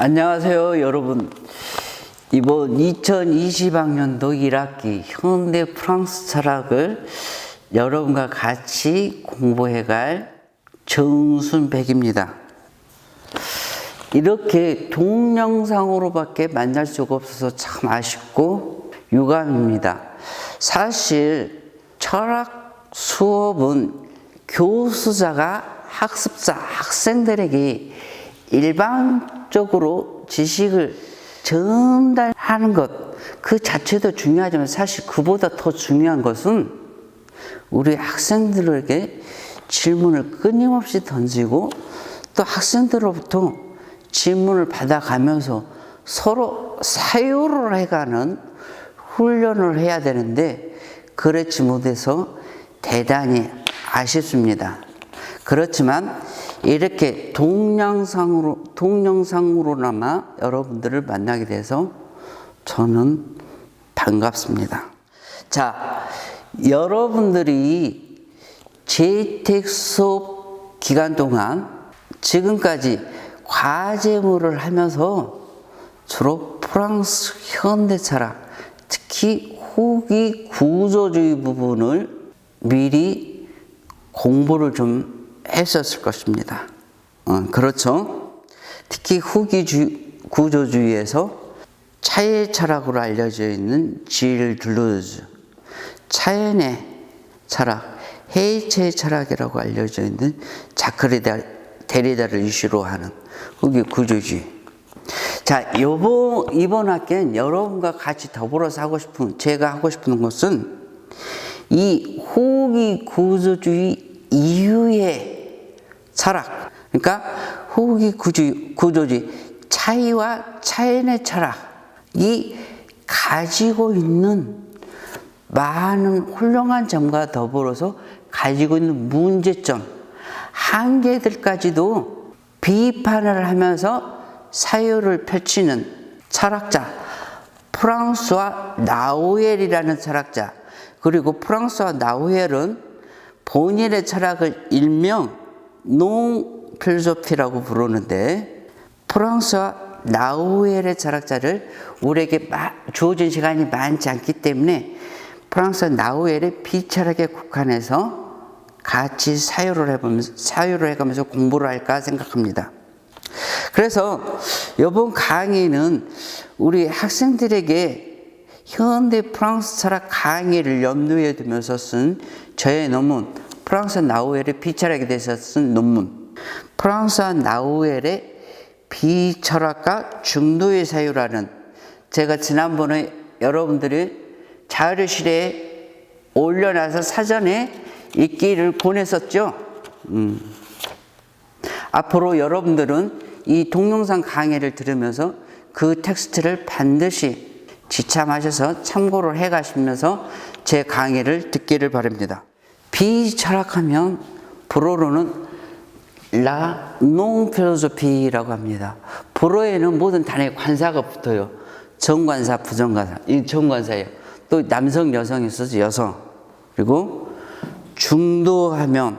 안녕하세요, 여러분. 이번 2020학년도 1학기 현대 프랑스 철학을 여러분과 같이 공부해갈 정순백입니다. 이렇게 동영상으로밖에 만날 수가 없어서 참 아쉽고 유감입니다. 사실 철학 수업은 교수자가 학습자, 학생들에게 일반적으로 지식을 전달하는 것, 그 자체도 중요하지만 사실 그보다 더 중요한 것은 우리 학생들에게 질문을 끊임없이 던지고 또 학생들로부터 질문을 받아가면서 서로 사유를 해가는 훈련을 해야 되는데 그렇지 못해서 대단히 아쉽습니다. 그렇지만 이렇게 동영상으로나마 여러분들을 만나게 돼서 저는 반갑습니다. 자, 여러분들이 재택 수업 기간 동안 지금까지 과제물을 하면서 주로 프랑스 현대 철학, 특히 후기 구조주의 부분을 미리 공부를 좀 했었을 것입니다. 그렇죠. 특히 후기 구조주의에서 차의 철학으로 알려져 있는 질 들루즈, 차연의 철학, 헤이체의 철학이라고 알려져 있는 자크 데리다를 이슈로 하는 후기 구조주의. 자, 이번 학기엔 여러분과 같이 더불어서 제가 하고 싶은 것은 이 후기 구조주의 이후의 철학, 그러니까 후기 구조주의, 차이와 차이의 철학이 가지고 있는 많은 훌륭한 점과 더불어서 가지고 있는 문제점, 한계들까지도 비판을 하면서 사유를 펼치는 철학자, 프랑스와 나우엘이라는 철학자, 그리고 프랑스와 나우엘은 본인의 철학을 일명 농 필로소피라고 부르는데 프랑스와 나우엘의 철학자를 우리에게 주어진 시간이 많지 않기 때문에 프랑스와 나우엘의 비철학에 국한해서 같이 사유를 해가면서 공부를 할까 생각합니다. 그래서 이번 강의는 우리 학생들에게 현대 프랑스 철학 강의를 염두에 두면서 쓴 저의 논문, 프랑스와 나우엘의 비철학에 대해서 쓴 논문, 프랑스와 나우엘의 비철학과 중도의 사유라는, 제가 지난번에 여러분들이 자료실에 올려놔서 사전에 읽기를 권했었죠. 앞으로 여러분들은 이 동영상 강의를 들으면서 그 텍스트를 반드시 지참하셔서 참고를 해 가시면서 제 강의를 듣기를 바랍니다. 비철학하면 불어로는 라 농 필로소피라고 합니다. 불어에는 모든 단어에 관사가 붙어요. 정관사, 부정관사. 이 정관사예요. 또 남성, 여성이 있어서 여성. 그리고 중도하면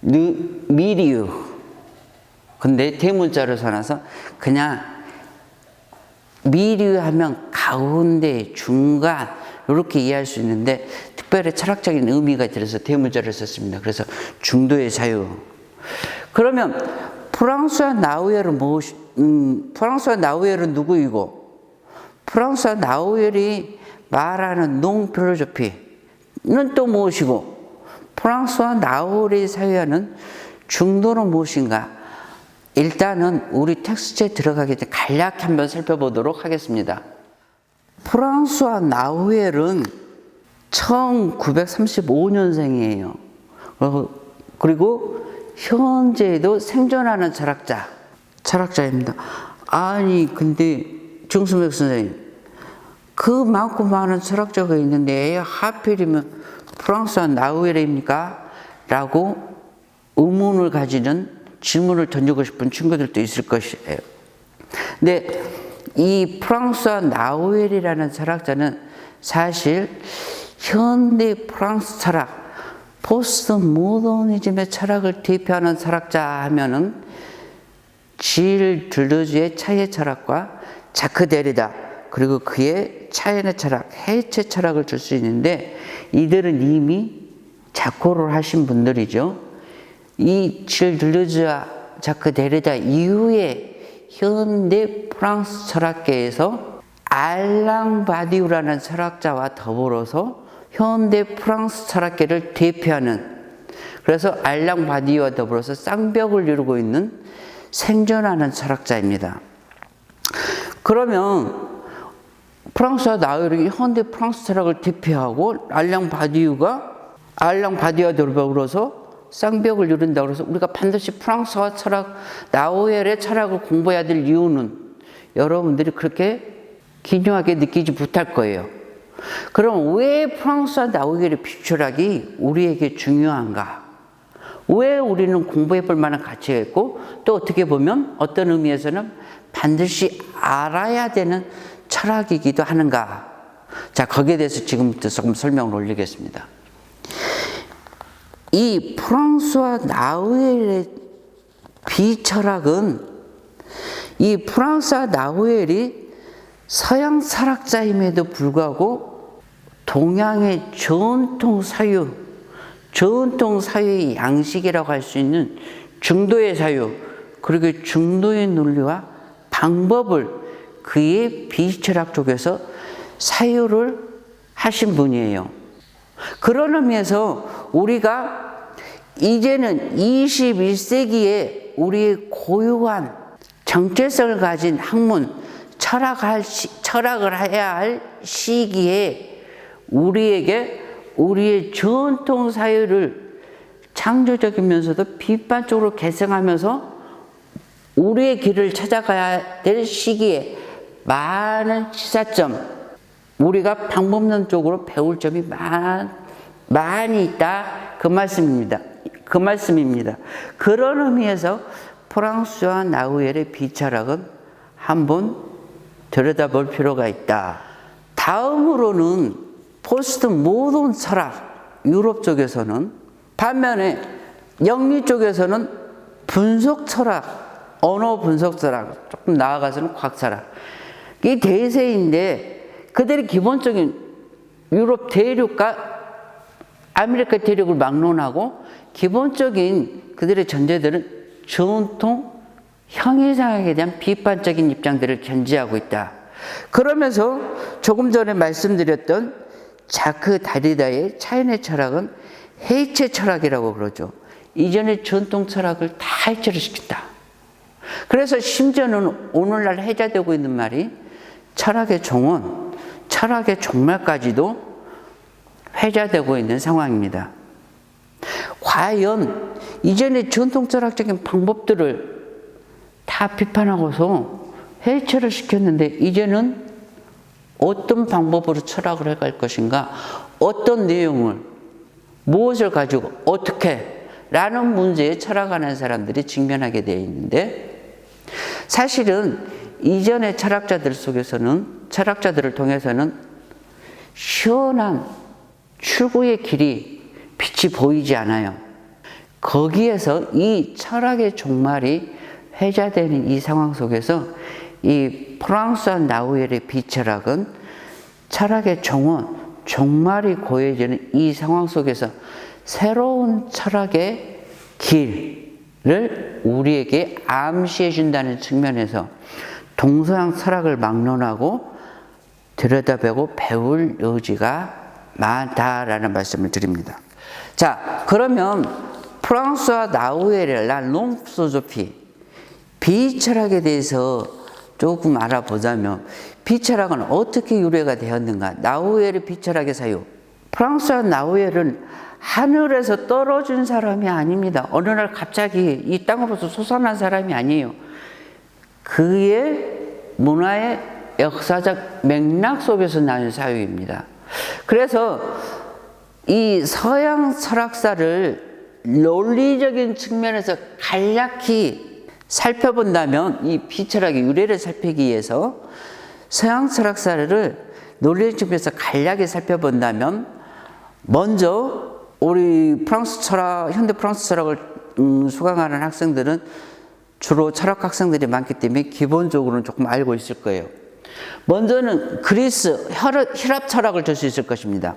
미리유. 근데 대문자로 써놔서 그냥 미리하면 가운데, 중간 이렇게 이해할 수 있는데 특별히 철학적인 의미가 들어서 대문자를 썼습니다. 그래서 중도의 자유. 그러면 프랑스와 나우엘은 프랑스와 나우엘은 누구이고 프랑스와 나우엘이 말하는 농 필로소피는 또 무엇이고 프랑스와 나우엘이 사유하는 중도는 무엇인가? 일단은 우리 텍스트에 들어가기 전에 간략히 한번 살펴보도록 하겠습니다. 프랑스와 나우엘은 1935년생이에요. 그리고 현재에도 생존하는 철학자입니다. 아니, 근데 정순백 선생님, 그 많고 많은 철학자가 있는데 하필이면 프랑스와 나우엘입니까? 라고 의문을 가지는 질문을 던지고 싶은 친구들도 있을 것이에요. 근데 이 프랑스와 나우엘이라는 철학자는 사실 현대 프랑스 철학, 포스트 모더니즘의 철학을 대표하는 철학자 하면은 질 들루즈의 차이의 철학과 자크 데리다 그리고 그의 차이의 철학, 해체 철학을 줄 수 있는데 이들은 이미 작고를 하신 분들이죠. 이 질 들루즈와 자크 데리다 이후에 현대 프랑스 철학계에서 알랑 바디우라는 철학자와 더불어서 현대 프랑스 철학계를 대표하는, 그래서 알랑 바디우와 더불어서 쌍벽을 이루고 있는 생존하는 철학자입니다. 그러면 프랑스와 나우엘이 현대 프랑스 철학을 대표하고 알랑 바디우와 더불어서 쌍벽을 이룬다고 해서 우리가 반드시 프랑스와 철학, 나우엘의 철학을 공부해야 될 이유는 여러분들이 그렇게 기묘하게 느끼지 못할 거예요. 그럼 왜 프랑스와 나우엘의 비철학이 우리에게 중요한가? 왜 우리는 공부해 볼 만한 가치가 있고 또 어떻게 보면 어떤 의미에서는 반드시 알아야 되는 철학이기도 하는가? 자, 거기에 대해서 지금부터 조금 설명을 올리겠습니다. 이 프랑스와 나우엘의 비철학은 이 프랑스와 나우엘이 서양 철학자임에도 불구하고 동양의 전통 사유의 양식이라고 할 수 있는 중도의 사유, 그리고 중도의 논리와 방법을 그의 비철학 쪽에서 사유를 하신 분이에요. 그런 의미에서 우리가 이제는 21세기에 우리의 고유한 정체성을 가진 학문, 철학을 해야 할 시기에 우리에게 우리의 전통 사유를 창조적이면서도 비판적으로 개성하면서 우리의 길을 찾아가야 될 시기에 많은 시사점, 우리가 방법론적으로 배울 점이 많이 있다. 그 말씀입니다. 그런 의미에서 프랑스와 나우엘의 비철학은 한번 들여다볼 필요가 있다. 다음으로는 포스트 모던 철학, 유럽 쪽에서는, 반면에 영리 쪽에서는 분석 철학, 언어 분석 철학, 조금 나아가서는 과학 철학. 이 대세인데 그들이 기본적인 유럽 대륙과 아메리카 대륙을 막론하고 기본적인 그들의 전제들은 전통 형이상학에 대한 비판적인 입장들을 견지하고 있다. 그러면서 조금 전에 말씀드렸던 자크 다리다의 차이의 철학은 해체 철학이라고 그러죠. 이전의 전통 철학을 다 해체를 시킨다. 그래서 심지어는 오늘날 해자되고 있는 말이 철학의 종언, 철학의 종말까지도 회자되고 있는 상황입니다. 과연 이전의 전통 철학적인 방법들을 다 비판하고서 해체를 시켰는데 이제는 어떤 방법으로 철학을 해갈 것인가, 어떤 내용을, 무엇을 가지고 어떻게 라는 문제에 철학하는 사람들이 직면하게 되어 있는데, 사실은 이전의 철학자들을 통해서는 시원한 출구의 길이, 빛이 보이지 않아요. 거기에서 이 철학의 종말이 회자되는 이 상황 속에서 이 프랑스와 나우엘의 비철학은 철학의 종말이 고해지는 이 상황 속에서 새로운 철학의 길을 우리에게 암시해 준다는 측면에서 동서양 철학을 막론하고 들여다보고 배울 여지가 많다라는 말씀을 드립니다. 자, 그러면 프랑스와 나우엘의 라 롱피로소피 비철학에 대해서 조금 알아보자면, 비철학은 어떻게 유래가 되었는가? 나우엘의 비철학의 사유. 프랑스와 나우엘은 하늘에서 떨어진 사람이 아닙니다. 어느 날 갑자기 이 땅으로서 솟아난 사람이 아니에요. 그의 문화의 역사적 맥락 속에서 나온 사유입니다. 그래서 이 서양 철학사를 논리적인 측면에서 간략히 살펴본다면, 이 비철학의 유래를 살피기 위해서 서양 철학사를 논리적 측면에서 간략히 살펴본다면, 먼저 우리 현대 프랑스 철학을 수강하는 학생들은 주로 철학 학생들이 많기 때문에 기본적으로는 조금 알고 있을 거예요. 먼저는 그리스, 힐랍 철학을 들 수 있을 것입니다.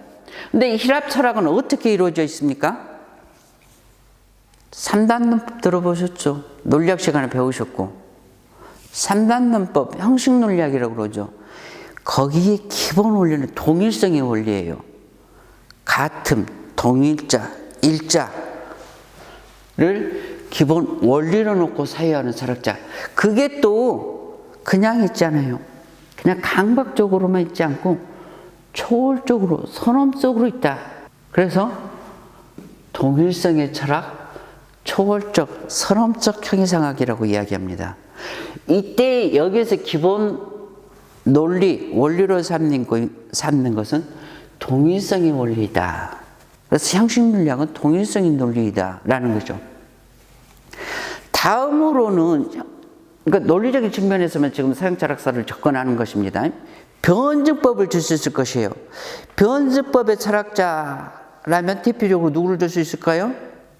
근데 이 힐랍 철학은 어떻게 이루어져 있습니까? 3단론법 들어보셨죠? 논리학 시간에 배우셨고 3단론법, 형식 논리학이라고 그러죠. 거기에 기본 원리는 동일성의 원리예요. 같음, 동일자, 일자를 기본 원리로 놓고 사유하는 철학자. 그게 또 그냥 있잖아요. 그냥 강박적으로만 있지 않고 초월적으로, 선험적으로 있다. 그래서 동일성의 철학, 초월적, 선험적 형이상학이라고 이야기합니다. 이때 여기서 기본 논리, 원리로 삼는 것은 동일성의 원리이다. 그래서 형식논리학은 동일성의 논리이다 라는 거죠. 다음으로는 그러니까 논리적인 측면에서만 지금 사용철학사를 접근하는 것입니다. 변증법을 들 수 있을 것이에요. 변증법의 철학자라면 대표적으로 누구를 들 수 있을까요?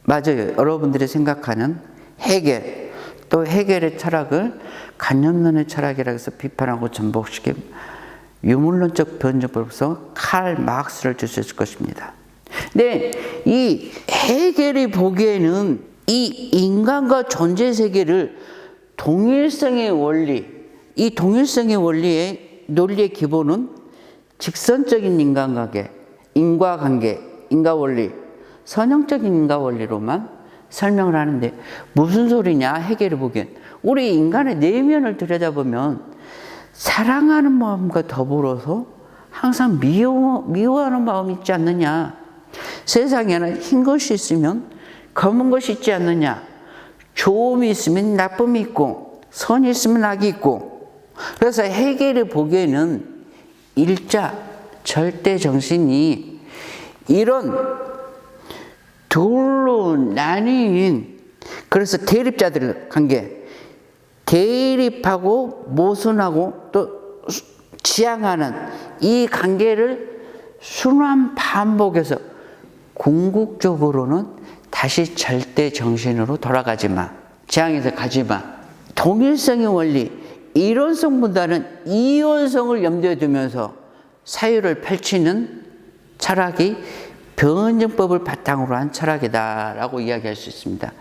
맞아요. 여러분들이 생각하는 헤겔, 또 헤겔의 철학을 관념론의 철학이라고 해서 비판하고 전복시킨 유물론적 변증법으로서 칼 마르크스를 들 수 있을 것입니다. 근데 이 헤겔이 보기에는 이 인간과 존재 세계를 동일성의 원리, 이 동일성의 원리의 논리의 기본은 직선적인 인간관계, 인과원리, 선형적인 인과원리로만 설명을 하는데 무슨 소리냐 헤겔이 보기엔 우리 인간의 내면을 들여다보면 사랑하는 마음과 더불어서 항상 미워하는 마음이 있지 않느냐. 세상에는 흰 것이 있으면 검은 것이 있지 않느냐. 좋음이 있으면 나쁨이 있고 선이 있으면 악이 있고. 그래서 헤겔이 보기에는 일자, 절대 정신이 이런 둘로 나뉜, 그래서 대립자들 관계, 대립하고 모순하고 또 지향하는 이 관계를 순환 반복해서 궁극적으로는 다시 절대 정신으로 돌아가지 마. 지향해서 가지 마. 동일성의 원리, 이론성보다는 이원성을 염두에 두면서 사유를 펼치는 철학이 변증법을 바탕으로 한 철학이다라고 이야기할 수 있습니다.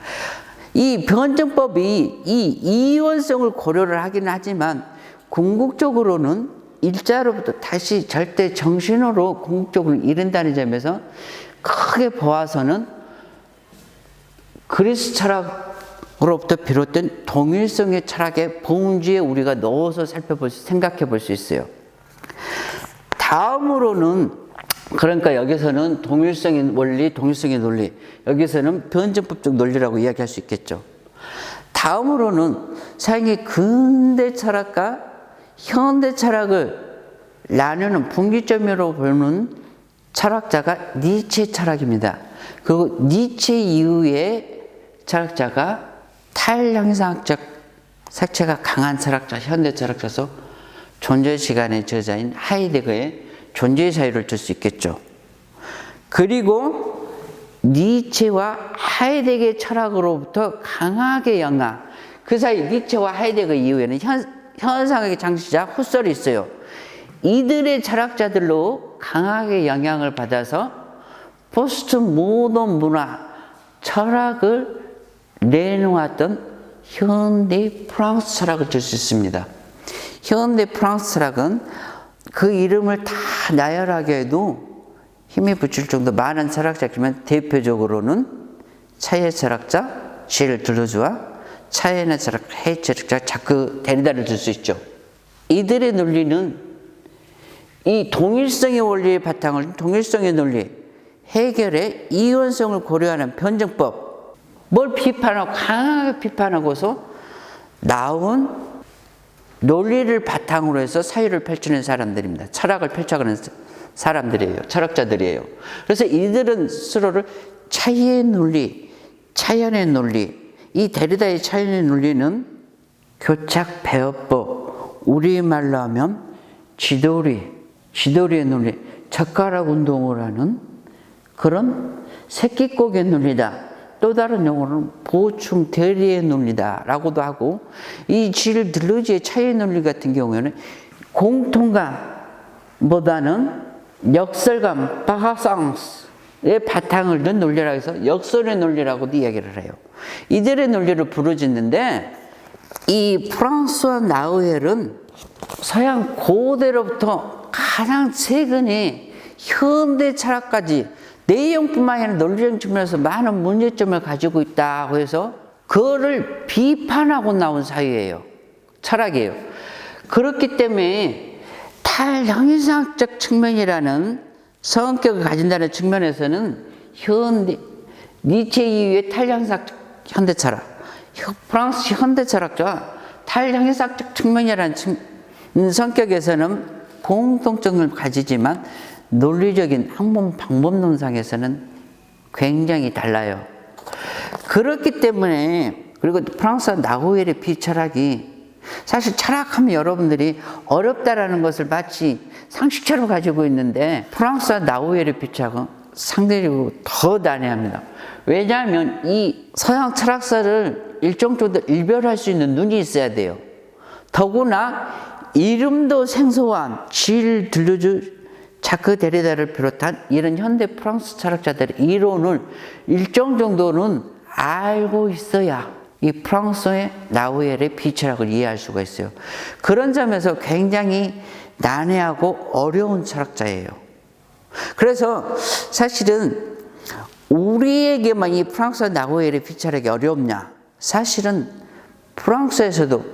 이 변증법이 이 이원성을 고려를 하긴 하지만 궁극적으로는 일자로부터 다시 절대 정신으로 궁극적으로 이른다는 점에서 크게 보아서는 그리스 철학으로부터 비롯된 동일성의 철학의 봉지에 우리가 넣어서 생각해 볼 수 있어요. 다음으로는 그러니까 여기서는 동일성의 원리, 동일성의 논리, 여기서는 변증법적 논리라고 이야기할 수 있겠죠. 다음으로는 사형의 근대 철학과 현대 철학을 나누는 분기점으로 보는 철학자가 니체 철학입니다. 그리고 니체 이후의 철학자가 탈형상학적 색채가 강한 철학자, 현대 철학자서 존재 시간의 저자인 하이데거의 존재의 사유를 들 수 있겠죠. 그리고 니체와 하이데거의 철학으로부터 강하게 영향, 그 사이 니체와 하이데거 이후에는 현상학의 창시자 후설이 있어요. 이들의 철학자들로 강하게 영향을 받아서 포스트 모던 문화, 철학을 내놓았던 현대 프랑스 철학을 들 수 있습니다. 현대 프랑스 철학은 그 이름을 다 나열하게 해도 힘이 붙일 정도 많은 철학자지만 대표적으로는 차이의 철학자 질 들루즈와 차이의 철학 헤이 철학자 자크 데리다를 들 수 있죠. 이들의 논리는 이 동일성의 원리의 바탕을 동일성의 논리, 헤겔의 이원성을 고려하는 변증법, 뭘 비판하고 강하게 비판하고서 나온 논리를 바탕으로 해서 사유를 펼치는 사람들입니다. 철학을 펼쳐가는 사람들이에요. 철학자들이에요. 그래서 이들은 스스로를 차이의 논리, 차연의 논리, 이 데리다의 차연의 논리는 교착 배어법, 우리말로 하면 지도리의 논리, 젓가락 운동을 하는 그런 새끼꼬개 논리다. 또 다른 용어로는 보충 대리의 논리다라고도 하고, 이 질 들러지의 차이의 논리 같은 경우에는 공통감보다는 역설감, 파하상스의 바탕을 둔 논리라고 해서 역설의 논리라고도 이야기를 해요. 이들의 논리를 부르짖는데, 이 프랑스와 나우엘은 서양 고대로부터 가장 최근에 현대 철학까지 내용뿐만 아니라 논리적 측면에서 많은 문제점을 가지고 있다고 해서 그거를 비판하고 나온 사유예요. 철학이에요. 그렇기 때문에 탈형이상적 측면이라는 성격을 가진다는 측면에서는 니체 이후의 탈형이상적 현대 철학, 프랑스 현대 철학자와 탈형이상적 측면이라는 성격에서는 공통점을 가지지만 논리적인 학문 방법론상에서는 굉장히 달라요. 그렇기 때문에, 그리고 프랑스와 나우엘의 비철학이, 사실 철학하면 여러분들이 어렵다라는 것을 마치 상식처럼 가지고 있는데, 프랑스와 나우엘의 비철학은 상대적으로 더 난해합니다. 왜냐하면 이 서양 철학사를 일정 정도 일별할 수 있는 눈이 있어야 돼요. 더구나 이름도 생소한 질 들루즈, 자크 데리다를 비롯한 이런 현대 프랑스 철학자들의 이론을 일정 정도는 알고 있어야 이 프랑스의 나우엘의 비철학을 이해할 수가 있어요. 그런 점에서 굉장히 난해하고 어려운 철학자예요. 그래서 사실은 우리에게만 이 프랑스와 나우엘의 비철학이 어렵냐? 사실은 프랑스에서도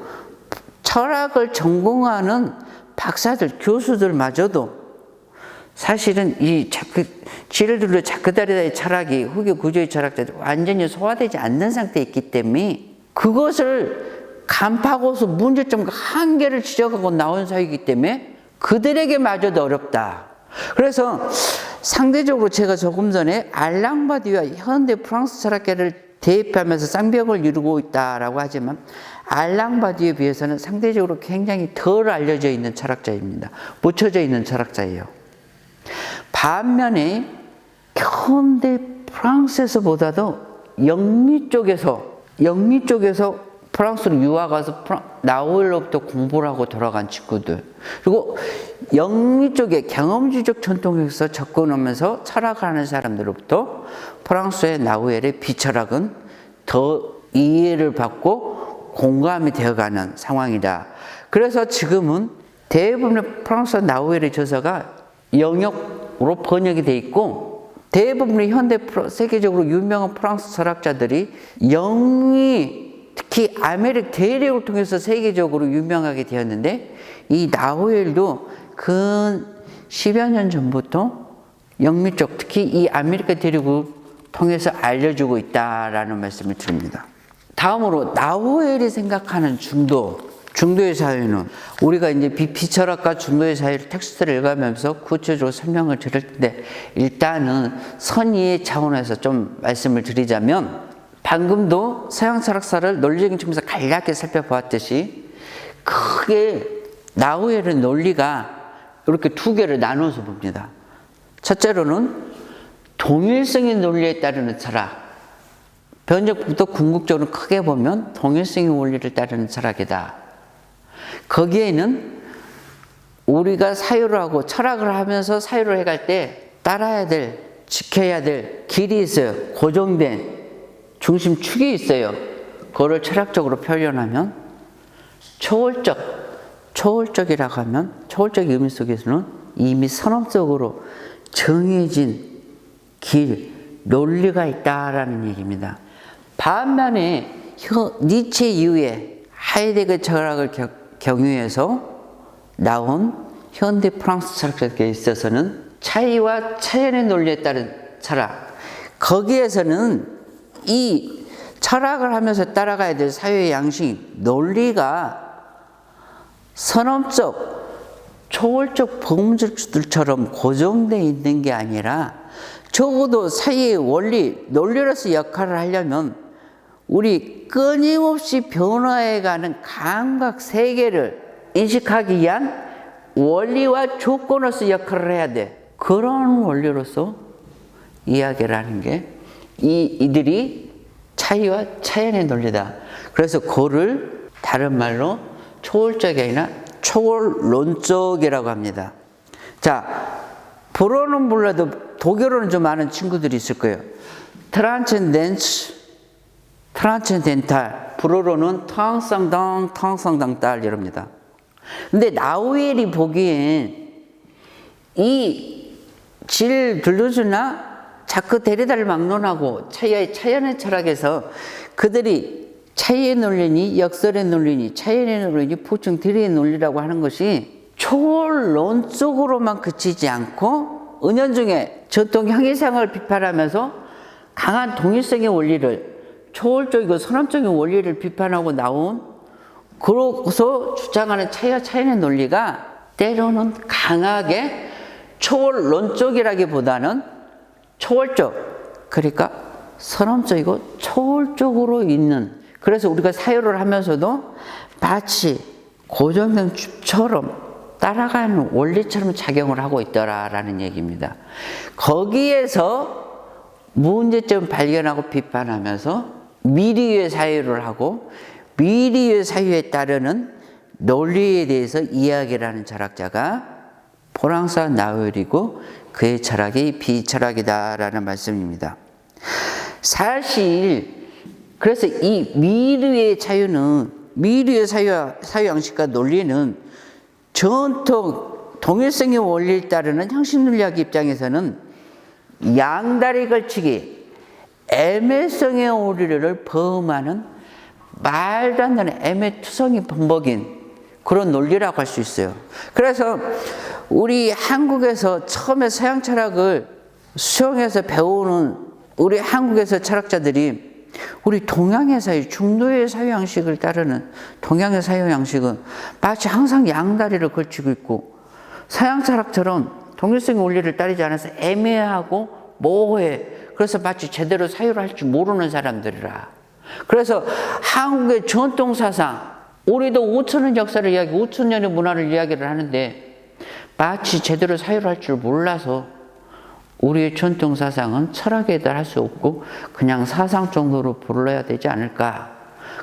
철학을 전공하는 박사들, 교수들마저도 사실은 이 지르들로 자크다리다의 철학이 후기 구조의 철학자들 완전히 소화되지 않는 상태에 있기 때문에 그것을 간파하고서 문제점과 한계를 지적하고 나온 사유이기 때문에 그들에게마저도 어렵다. 그래서 상대적으로 제가 조금 전에 알랑바디와 현대 프랑스 철학계를 대입하면서 쌍벽을 이루고 있다라고 하지만 알랑바디에 비해서는 상대적으로 굉장히 덜 알려져 있는 철학자입니다. 묻혀져 있는 철학자예요. 반면에 현대 프랑스에서보다도 영미 쪽에서 프랑스로 유학 가서 나우엘로부터 공부를 하고 돌아간 친구들, 그리고 영미 쪽에 경험주의적 전통에서 접근하면서 철학을 하는 사람들로부터 프랑스의 나우엘의 비철학은 더 이해를 받고 공감이 되어가는 상황이다. 그래서 지금은 대부분의 프랑스 나우엘의 저서가 영역으로 번역이 돼 있고, 대부분의 현대 세계적으로 유명한 프랑스 철학자들이 영미, 특히 아메리카 대륙을 통해서 세계적으로 유명하게 되었는데, 이 나우엘도 근 10여 년 전부터 영미 쪽, 특히 이 아메리카 대륙을 통해서 알려주고 있다라는 말씀을 드립니다. 다음으로 나우엘이 생각하는 중도의 사회는, 우리가 이제 비철학과 중도의 사회를 텍스트를 읽으면서 구체적으로 설명을 드릴 텐데, 일단은 선의의 차원에서 좀 말씀을 드리자면, 방금도 서양 철학사를 논리적인 측면에서 간략하게 살펴보았듯이 크게 나우엘의 논리가 이렇게 두 개를 나눠서 봅니다. 첫째로는 동일성의 논리에 따르는 철학, 변적부터 궁극적으로 크게 보면 동일성의 원리를 따르는 철학이다. 거기에는 우리가 사유를 하고 철학을 하면서 사유를 해갈 때 따라야 될, 지켜야 될 길이 있어요. 고정된 중심축이 있어요. 그거를 철학적으로 표현하면 초월적이라고 하면, 초월적 의미 속에서는 이미 선언적으로 정해진 길, 논리가 있다라는 얘기입니다. 반면에 니체 이후에 하이데거 철학을 경유해서 나온 현대 프랑스 철학에 있어서는 차이와 차연의 논리에 따른 철학, 거기에서는 이 철학을 하면서 따라가야 될 사회의 양식, 논리가 선언적, 초월적 범주들처럼 고정되어 있는 게 아니라 적어도 사회의 원리, 논리로서 역할을 하려면 우리 끊임없이 변화해가는 감각 세계를 인식하기 위한 원리와 조건으로서 역할을 해야 돼. 그런 원리로서 이야기를 하는 게 이들이 사이와 차연의 논리다. 그래서 그를 다른 말로 초월적이 아니라 초월론적이라고 합니다. 자, 불어는 몰라도 독일어는 좀 아는 친구들이 있을 거예요. 트란첸덴츠, 트란첸덴탈, 불어로는 탕상당 이럽니다. 근데 나우엘이 보기엔 이 질 들루즈나 자크 데리다를 막론하고 차연의 철학에서 그들이 차이의 논리니 역설의 논리니 차연의 논리니 보충 들이의 논리라고 하는 것이 초월론적으로만 그치지 않고 은연중에 전통 형이상을 비판하면서 강한 동일성의 원리를 초월적이고 선언적인 원리를 비판하고 나온 그러고서 주장하는 차이와 차연의 논리가 때로는 강하게 초월론적이라기보다는 초월적, 그러니까 선언적이고 초월적으로 있는, 그래서 우리가 사유를 하면서도 마치 고정된 줍처럼 따라가는 원리처럼 작용을 하고 있더라라는 얘기입니다. 거기에서 문제점을 발견하고 비판하면서 미리의 사유를 하고 미리의 사유에 따르는 논리에 대해서 이야기를 하는 철학자가 프랑스와 나우엘이고 그의 철학이 비철학이다라는 말씀입니다. 사실 그래서 이 미르의 자유는 미르의 사유 양식과 논리는 전통 동일성의 원리를 따르는 형식논리학 입장에서는 양다리 걸치기 애매성의 오류를 범하는 말도 안 되는 애매투성이 범벅인 그런 논리라고 할 수 있어요. 그래서 우리 한국에서 처음에 서양 철학을 수용해서 배우는 우리 한국에서 철학자들이 우리 동양의 사유, 중도의 사유 양식을 따르는 동양의 사유 양식은 마치 항상 양다리를 걸치고 있고 서양 철학처럼 동일성의 원리를 따르지 않아서 애매하고 모호해. 그래서 마치 제대로 사유를 할 줄 모르는 사람들이라. 그래서 한국의 전통 사상, 우리도 5,000년 역사를 이야기, 5,000년의 문화를 이야기를 하는데 마치 제대로 사유를 할 줄 몰라서 우리의 전통 사상은 철학에 달할 수 없고 그냥 사상 정도로 불러야 되지 않을까.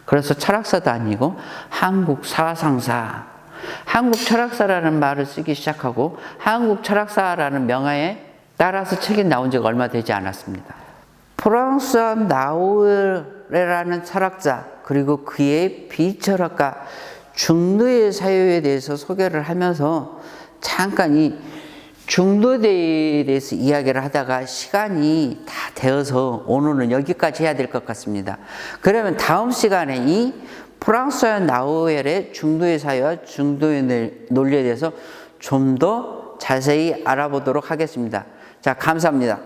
그래서 철학사도 아니고 한국 사상사, 한국 철학사라는 말을 쓰기 시작하고 한국 철학사라는 명하에 따라서 책이 나온 지가 얼마 되지 않았습니다. 프랑스 나우엘이라는 철학자 그리고 그의 비철학가 중도의 사유에 대해서 소개를 하면서 잠깐 이 중도에 대해서 이야기를 하다가 시간이 다 되어서 오늘은 여기까지 해야 될 것 같습니다. 그러면 다음 시간에 이 프랑스와 나우엘의 중도의 사유와 중도의 논리에 대해서 좀 더 자세히 알아보도록 하겠습니다. 자, 감사합니다.